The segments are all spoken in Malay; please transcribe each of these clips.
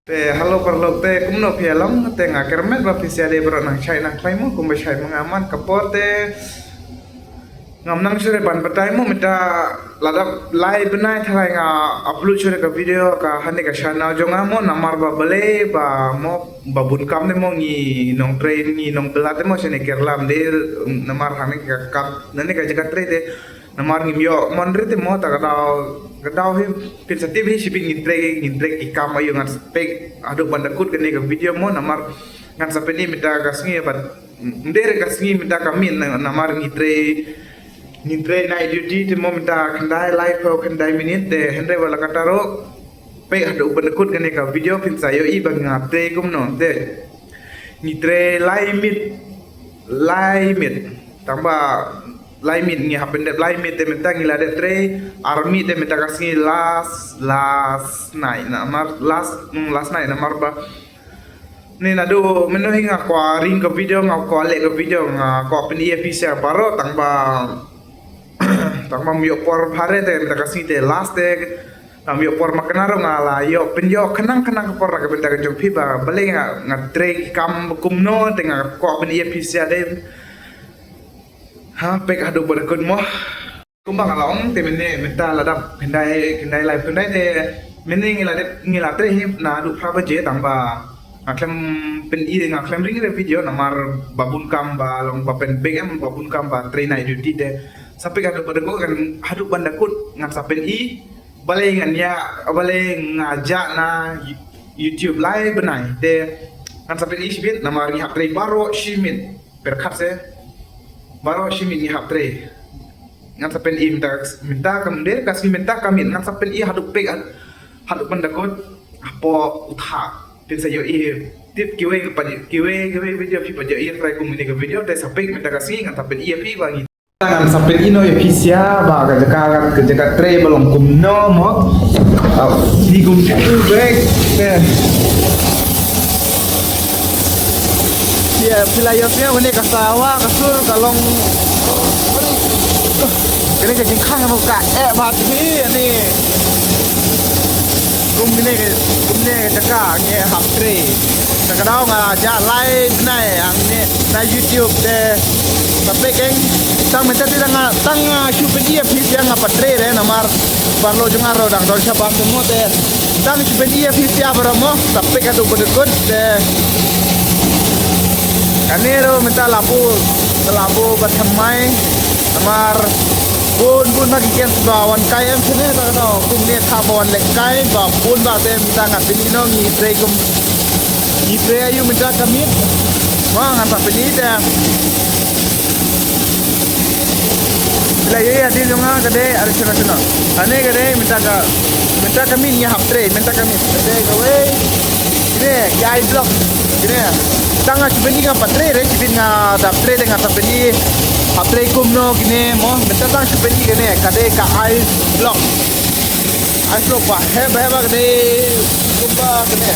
Halo perlo te kumno pialong te ngakermet ba pisiade bro nang chai nang klaimu kumba chai mengaman kapote ngam nang sure ban batai mu mita ladap live benai thalai nga upload sure ka video ka hane ka channel jonga mo namar ba bale ba mo babun kam ne mo ni nong train ni nong belate mo sene kerlam de namar hane ka kap nane ka jaga train de namar ni yo monre te mo ta kadau hi pin satib hi shipping intrek ikam ayo ngan spek adu bandakut kene ka video mo namar ngan sapeni mita kasngi bat ndere kasngi mita kamin namar ni tre na duty te mo mita kendai live ko kendai minute te hendre wala kataro pe adu bandakut kene ka video pin sayo i bang ngate kum no te ni tre lai mit tambah laimit ni happen that laimit te meta ngila de tre army te meta kasngi last night na marba ni nado meno hinga kwa ring ko video nga ko le ko video nga ko pen episode paro tangba mio por phare te meta kasngi te last te mio por makanaro nga la yo pen yo kanang por ka meta ka jong piba bale nga tre kam kumno te nga ko pen episode de pek adu berkun mo kumbang along te mene menta ladap kendai live kendai te mene ngila tre hi na du phaba je tangba aklem pen i ngaklem ring re video namar babun kam ba long ba pen big em babun kam ba tre na duty te sampai adu berkun kan adu bandakut ngat sapen i bale ngan ya bale ngajak na YouTube live benai te ngat sapen i sibit namar ni hap tre baro shimit perkat se baro shimi ni haptre ngan sapen i minta kamde kasmi minta kamin ngan sapen i haduk pek haduk pandakot apo utha tin sayo i tip kiwe video pi paja i try kumini ke video te sapek minta kasih ngan sapen i pi bangi ngan sapen ino ya pisia ba ke jaka tre belum kumno mo di kum tu back ya pilayotnya ini kasawa kasur kalong ini kajing kang muka bati ini kum ini jaga ini haptre kadang ngajak live nai ini na YouTube deh tapi keng tang minta tang chupedia pisia ngapatre re namar barlo jungaro dang dol siapa semua teh tang chupedia pisia beromo tapi kadu bedekut deh kanero minta labu batamai tamar bun magikian sebawan kayam sini no kumne thabon lekai ba bun ba tem minta ngapini no ngi tre ayu minta kami wah ngapa peni dah la ya di lunga kade ada sana ane kade minta kami ni haptre minta kami kade gawe ini kai blok ini tanga chibeni nga patre re chibin nga daptre de nga tapeni hapre kumno gine mo minta tang chibeni gine kade ka ice block ba he ba gine kumba gine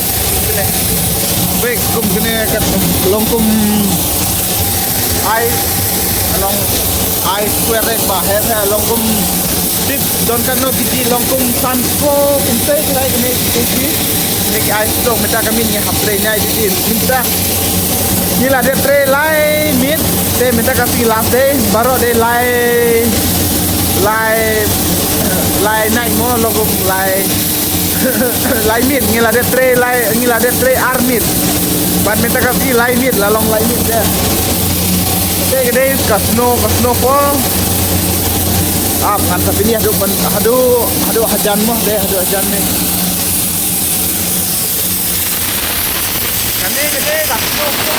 bek kum gine kat longkum ice along ice square ba he longkum dik don kan no kiti longkum sanko kumte lai gine kiti nik ice block minta kami ni hapre nya jadi minta gila de tre lai mit de minta kasih late baru de lai naik mo logum lai mit gila de tre armit ban minta kasih lai mit lalong lai mit ya de kasno po ngan tapi ni hadu hajan mo de hadu hajan ni kande gede kasno po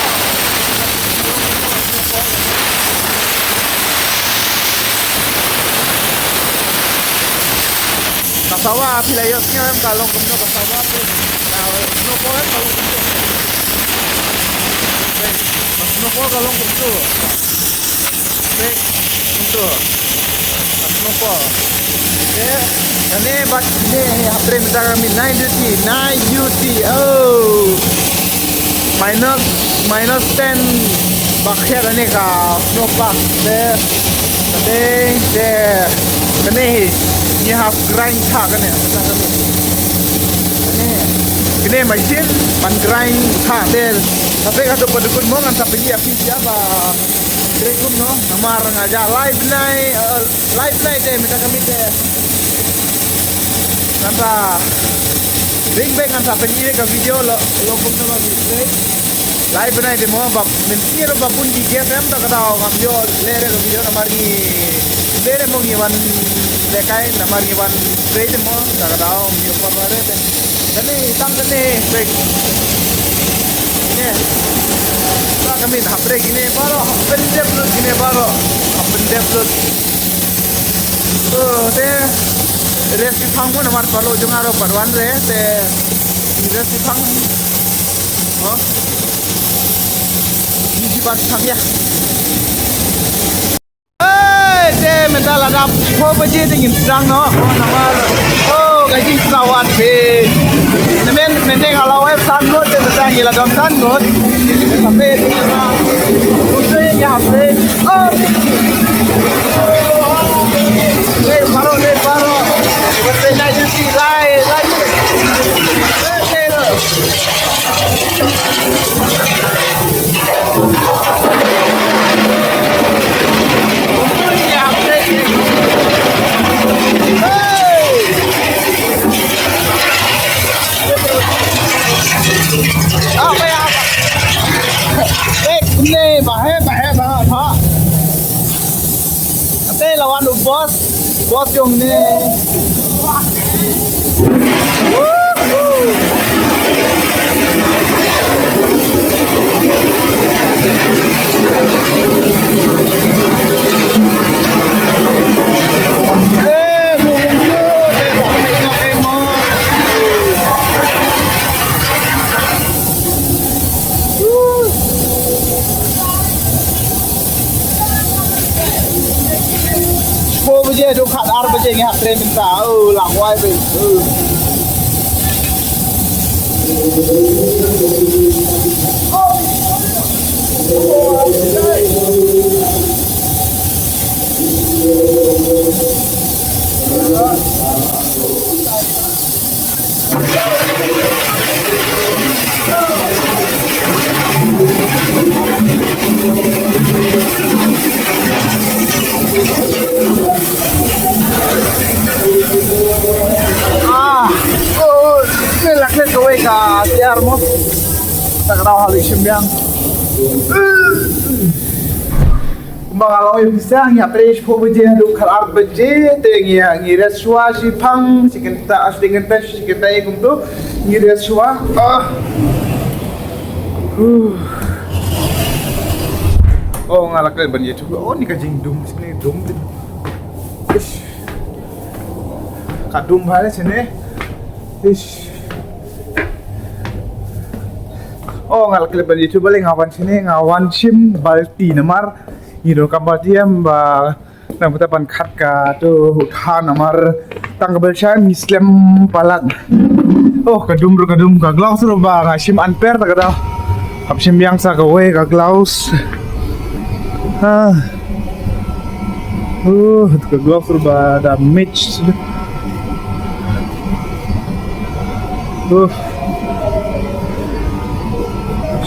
kasawa pilayotnya kalau kumno kasawa snopo kalau kumno snopo ya ini bak ini hapre minta kami 9 duty oh minus 10 bakher ini ka snopa deh ini half grind tha kan ya ini Kini macam panggerai hasil. Tapi kalau pada pun mau kan sampai dia pilih siapa? Assalamualaikum no. Namar ngaja live night deh minta kami deh. Kata big kan sampai dia ke video lo pun sama video. Live night deh mau bab mentir babun di GFM tak tahu ngambil lere ke video namar ni. Lere mau ngiwan dekai namar ngiwan trade mau tak tahu video apa ada deh. Kani tang kani break. Ini. Tak kami nak break ini baru pendek plus ini baru pendek plus. Deh resi pang mana mar baru jangan aro perwan deh resi pang. Oh. Ini siapa pang ya? Deh mental ada kau baca dengan sedang no. Namar. Gaji kawan pe. Nemen mending kalau web sangot dan sedang gila dom sangot. Sampai udah ya pe. Oh. Baru. Betul nak jadi lai. Đây là one of boss dùng nè. Bữa giờ khát ăn bữa giờ nghe hạt lên mình ta làm quay về laklet kowe ka tiar mo tak tahu hal isyam Kalau bisa ngia pres po buje du khalar buje te ngira suwa si phang si kita as dengan tes si kita ikum tu ngira suwa oh ngalaklet ban ye juga oh ni ka jing dum sini dum ish ka dum bhale sini ish oh ngalaklet ban ye juga le ngawan sini ngawan sim balti namar Hidung Kambodia ba nang putapan khat ka tu huthan amar tangbelsan Islam palat oh kadum ka glaus ro ba ngasim anper ta kada kapsim yang sa ka we ka glaus ka glaus ro ba da mitch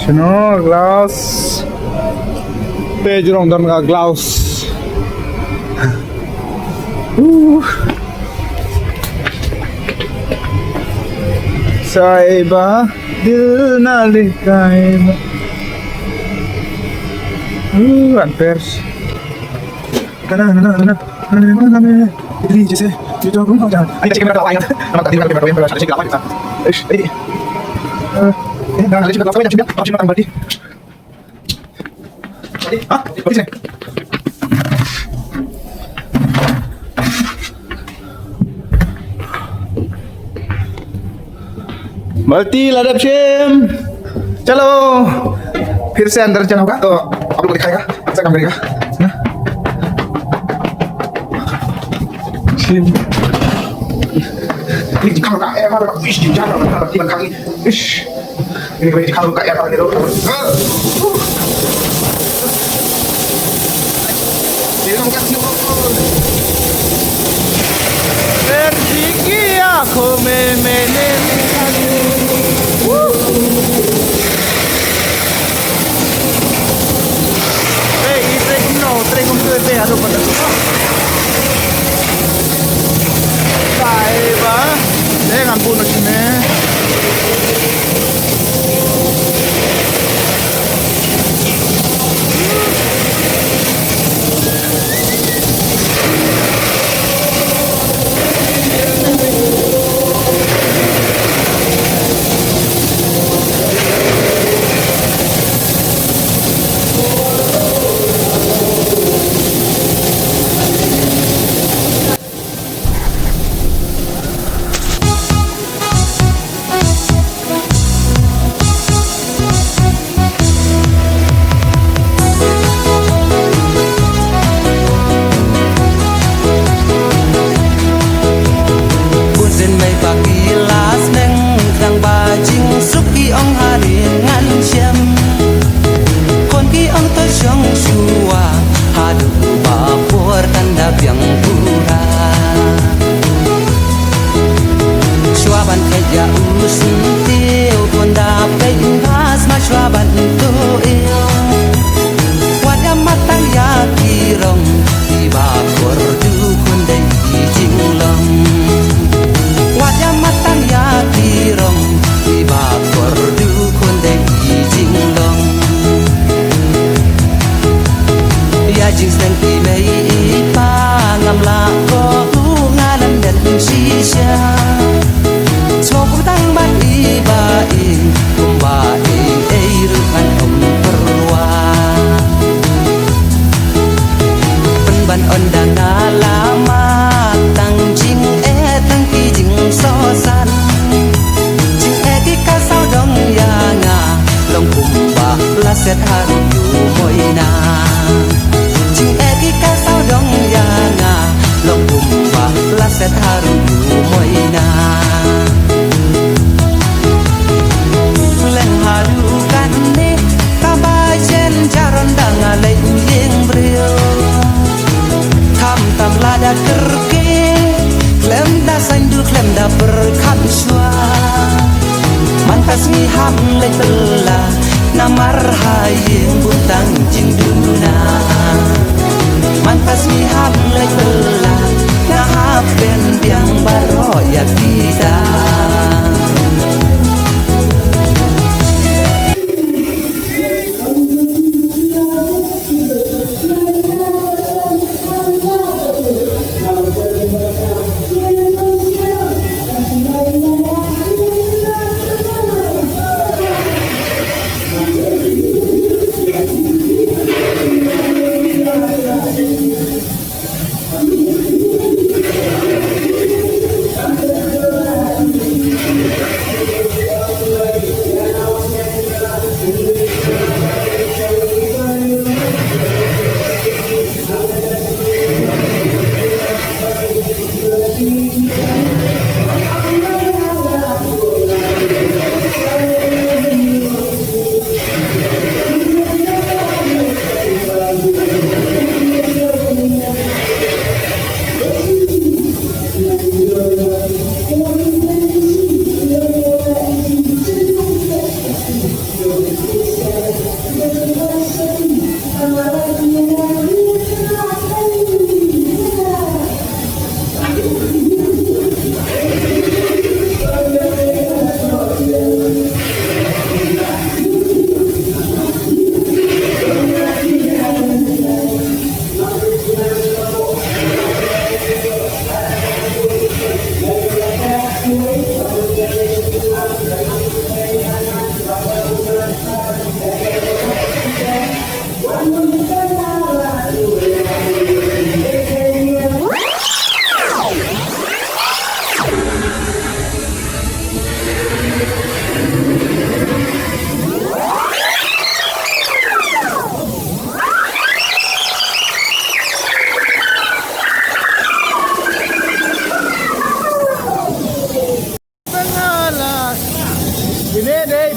Sino glaus Pejrong dan ka glaus. Saiba dil na likay mo. Anpers. Kana. Ini jese. Dito ko na. Ay, sige na tayo. Naman tayo na pero yung sige lang. Ay. Sige na tayo na sige. Sige na tang bati. Ah, apa sih? Balti ladap sim. Chalo. फिर से अंदर चला होगा तो आप लोग दिखाएगा ऐसा काम करेगा ना SIM ini dikalung kak air kalau ish jangan kalau di belakang ish ini kalau dikalung kak air kalau di dalam Rezeki aku memenuhi Trem om tu be ado pada. Sai ba? Dengan pun sini. set haru yu moi na ching eki ka sao dong ya nga long bumba la set haru yu moi na len haru kan ne ka ba chen jaron dang ale yeng brio tham tam la da kerke klem da sain du klem da berkat shwa man kasmi ham le bella namar hayeng butang jinduna man pasmi ham le bella na hapen biang baro ya kita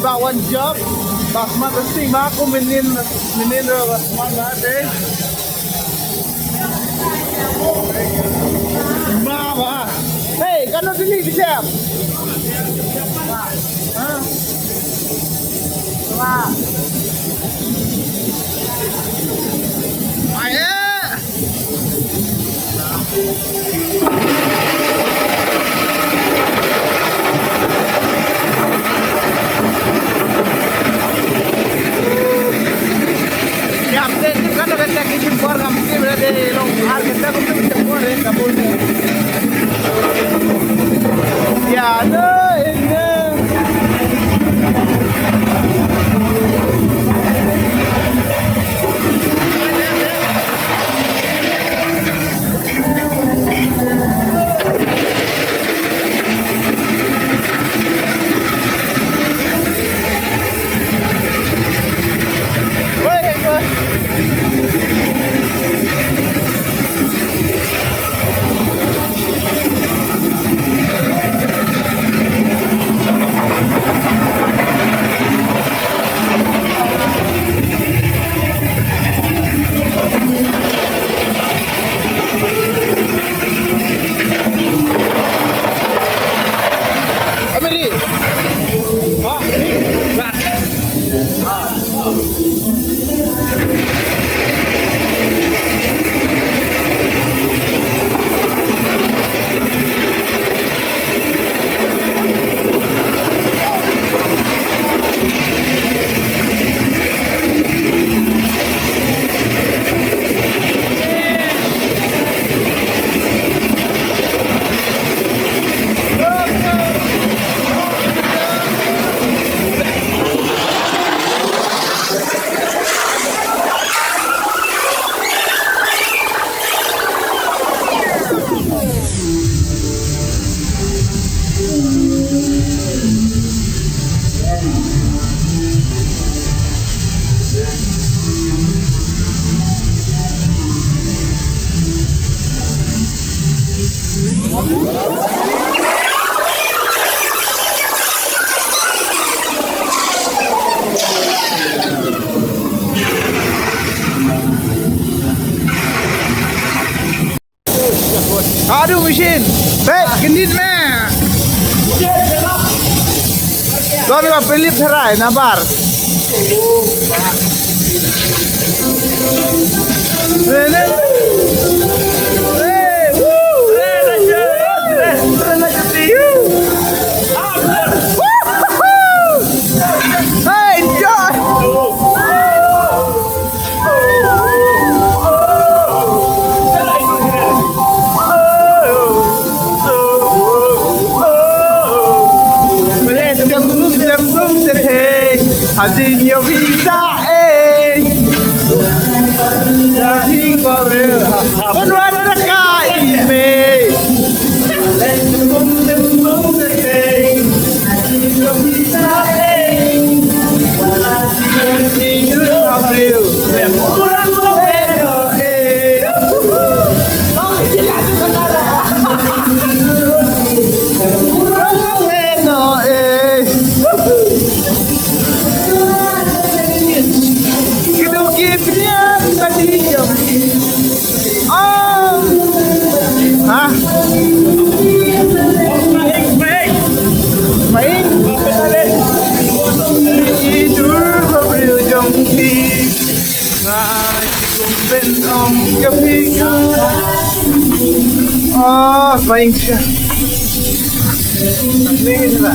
Bawan job, bak makasih aku minin semangat deh. Mama, hey, kan sini di siap. Ya, update kan udah teknis impor ngambil berarti lo harga kita untuk impor ya kabul. Ya, ini. Aduh mesin, gendit meh. Tuan nggak pelip serai, nabar. Hazin yo visa Dahi gore Benwan rekai me Oh, main siya. Tingin na.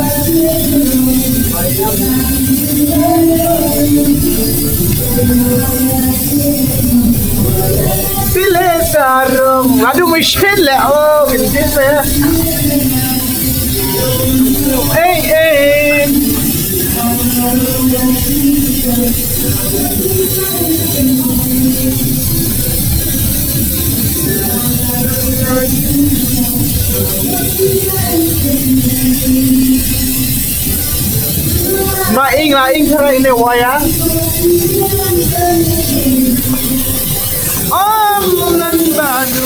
Pile sarong. Aduh, mushkil lah. Oh, gede saya. Eh. Laing serai ini waya. Om nan badu.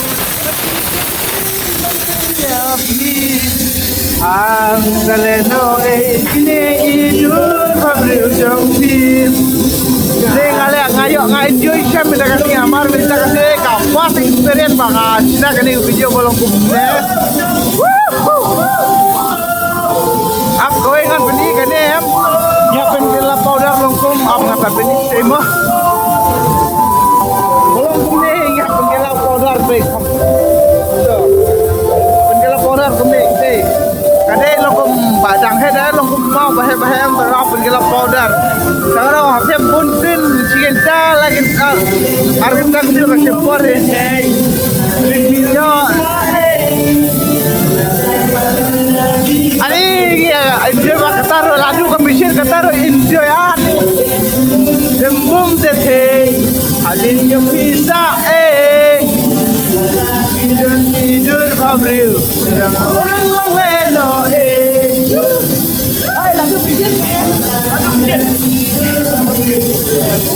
Ang galeno ini idul fabri ujung tim. Jadi kalian ngayo enjoy siya minta kasih amar minta kasih kapas experience banget. Kita kini video bolong kumne. Up going on benih kan ya. Ya pengen powder longkum ab ngata beni semo. Longkum ne inga penggela powder baik. Penggela powder kumi te. Kadai longkum badang he dah longkum mau bahe berap penggela powder. Sekarang hafem buntin chicken ta lagi arif tak bisa kasih por he. Video ani enjoy ba kataro laju ka mission kataro enjoy ani dembum de the alin yung pizza tidur babril orang weno ay laju mission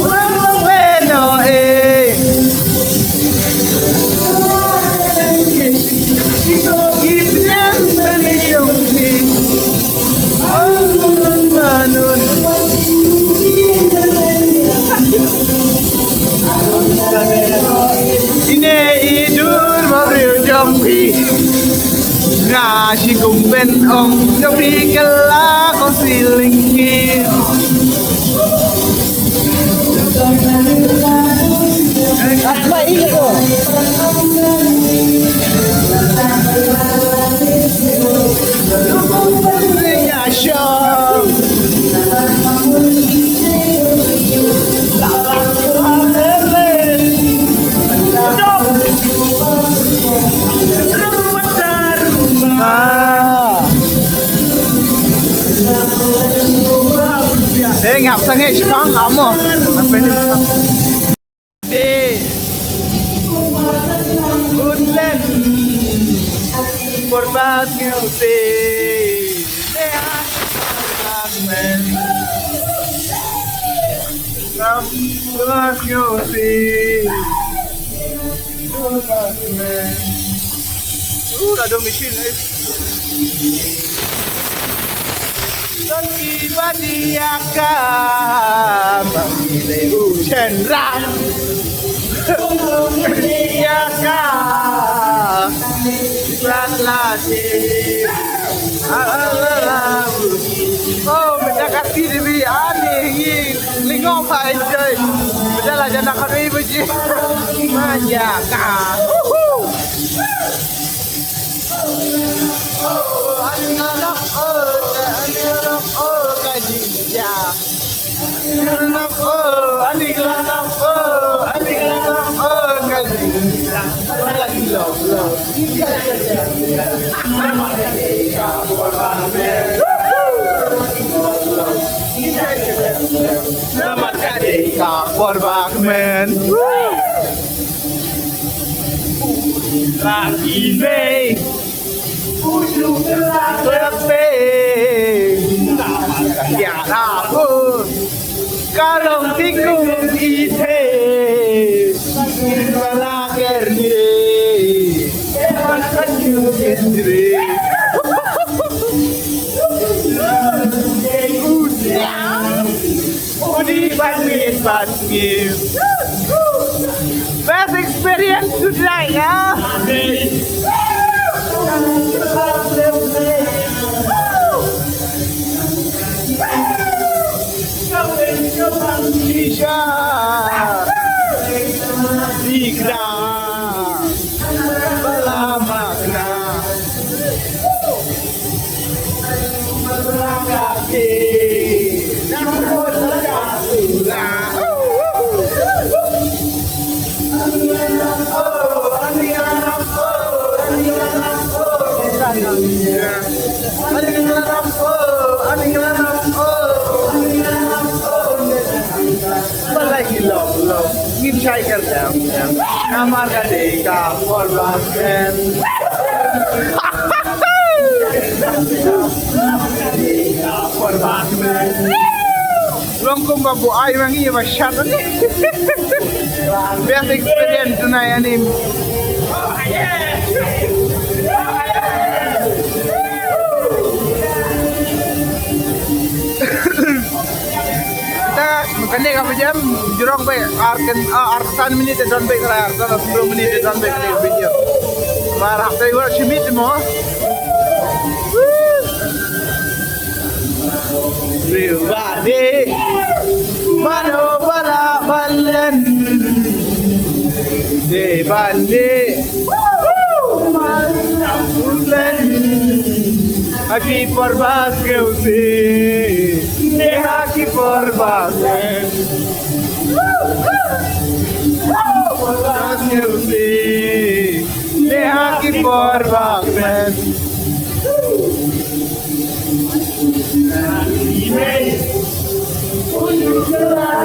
orang weno Ine idur mabril jambi Ngasih kumpen om jambi kelak kau silingin Apa itu? Saya ngap sangat sepang amo. Apa ini? Goodland. Korban music. Korban music. Ada mesin Tiba dia kan Bangile hujan ram Dia kan Latih Oh mendekati diri aneh Lingop aja Betul lah jangan nak kami beji Manjakan Korban lagi baik ujung lebih ya aku kalau tikung ite balaker ni makanyu sendiri Best experience today, ya. Isha, Dikra, Balamakna, Kaki, Try करते हैं हमारा देखा और बात Longkum babu ay mangi masyado ni. Best experience na yan ni. Kani ka jam jurong bay artan minute don bay kara artan 10 minute don bay kara video. Mar hafta igual chimit mo. Everybody balik. Bulan Aki perbas ke usi, aki perbas ke usi, aki perbas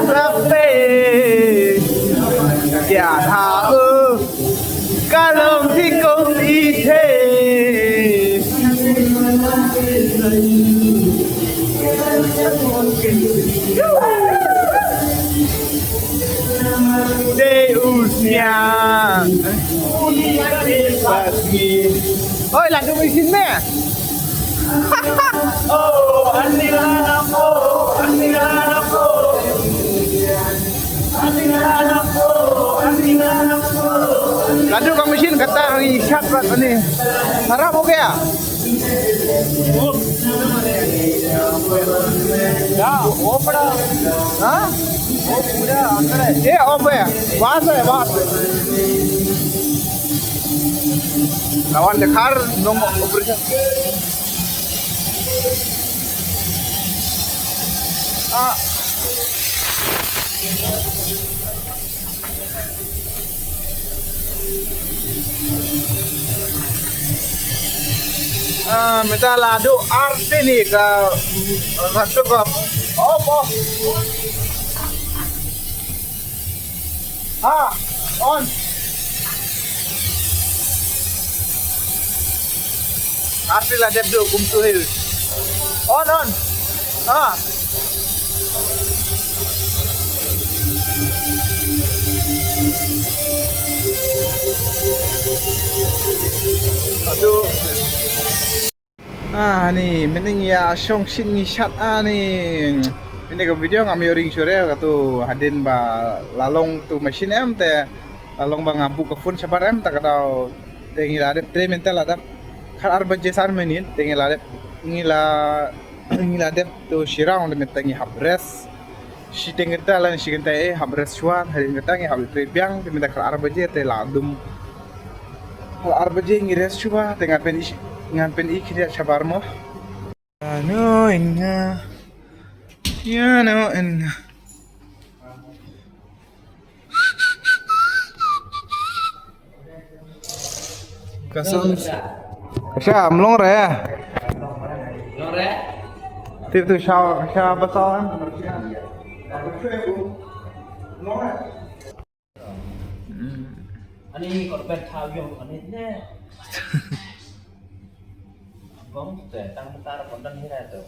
Rape Kya tha Kalong thi công y thế Deusnya Ôi là tụi mình xin mẹ Oh anh đi làm oh anh đi làm oh anh đi làm oh anh đi làm oh Lalu kami mesin kata hari isyat buat ni harap oke ya ya opda ha opda andar ye op ya baas lawan dekhar nom operation minta ladu arsenik satu kop off on Arsil ada do kumtu hill on aduh ni mending ya song sin ni chat ni ini ke video ngami ring sore katu hadin ba lalong tu machine em te lalong ba ngabu ke phone sabar em tak tau tengi la de tre mental ada khar baje sar menin tengi la de ngila de tu shirang de metangi habres shi tengeta lan shi genta habres chuan hadin metangi habres tre biang de meta khar baje te ladum khar baje ngires chuba tenga pen ngampen ikhiya sabarmo no inna ya no inna kasam kasha amlong re tir tu sha basawan Ani korban thawiyong ani ne Bóng để tăng tara konten ni na to